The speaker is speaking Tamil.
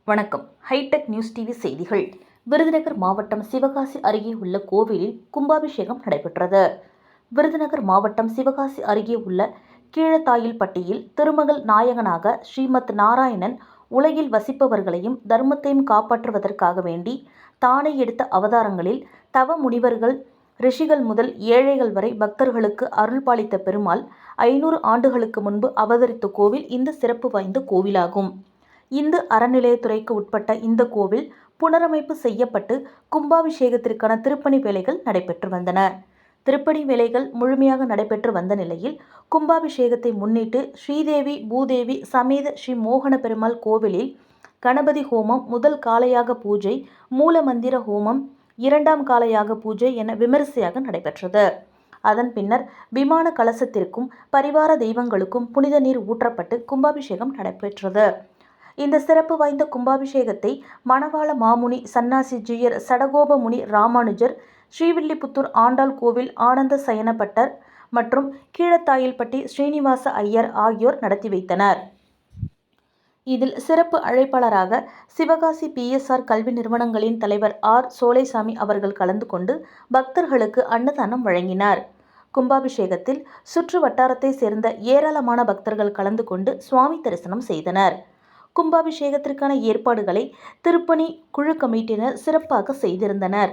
வணக்கம். ஹைடெக் நியூஸ் டிவி செய்திகள். விருதுநகர் மாவட்டம் சிவகாசி அருகே உள்ள கோவிலில் கும்பாபிஷேகம் நடைபெற்றது. விருதுநகர் மாவட்டம் சிவகாசி அருகே உள்ள கீழத்தாயில்பட்டியில் திருமகள் நாயகனாக ஸ்ரீமத் நாராயணன் உலகில் வசிப்பவர்களையும் தர்மத்தையும் காப்பாற்றுவதற்காக வேண்டி தானே எடுத்த அவதாரங்களில் தவ முனிவர்கள், ரிஷிகள் முதல் ஏழைகள் வரை பக்தர்களுக்கு அருள்பாலித்த பெருமாள் 500 ஆண்டுகளுக்கு முன்பு அவதரித்த கோவில் இந்த சிறப்பு வாய்ந்த கோவிலாகும். இந்து அறநிலையத்துறைக்கு உட்பட்ட இந்த கோவில் புனரமைப்பு செய்யப்பட்டு கும்பாபிஷேகத்திற்கான திருப்பணி வேலைகள் நடைபெற்று வந்தன. திருப்பணி வேலைகள் முழுமையாக நடைபெற்று வந்த நிலையில் கும்பாபிஷேகத்தை முன்னிட்டு ஸ்ரீதேவி பூதேவி சமேத ஸ்ரீ மோகன பெருமாள் கோவிலில் கணபதி ஹோமம், முதல் காலையாக பூஜை, மூல மந்திர ஹோமம், 2ஆம் காலையாக பூஜை என விமரிசையாக நடைபெற்றது. அதன் பின்னர் விமான கலசத்திற்கும் பரிவார தெய்வங்களுக்கும் புனித நீர் ஊற்றப்பட்டு கும்பாபிஷேகம் நடைபெற்றது. இந்த சிறப்பு வாய்ந்த கும்பாபிஷேகத்தை மணவாள மாமுனி சன்னாசி ஜீயர் சடகோப முனி ராமானுஜர், ஸ்ரீவில்லிபுத்தூர் ஆண்டாள் கோவில் ஆனந்த சயனப்பட்டர் மற்றும் கீழத்தாயில்பட்டி ஸ்ரீனிவாச ஐயர் ஆகியோர் நடத்தி வைத்தனர். இதில் சிறப்பு அழைப்பாளராக சிவகாசி PSR கல்வி நிறுவனங்களின் தலைவர் ஆர். சோலைசாமி அவர்கள் கலந்து கொண்டு பக்தர்களுக்கு அன்னதானம் வழங்கினார். கும்பாபிஷேகத்தில் சுற்று வட்டாரத்தை சேர்ந்த ஏராளமான பக்தர்கள் கலந்து கொண்டு சுவாமி தரிசனம் செய்தனர். கும்பாபிஷேகத்திற்கான ஏற்பாடுகளை திருப்பணி குழு கமிட்டியினர் சிறப்பாக செய்திருந்தனர்.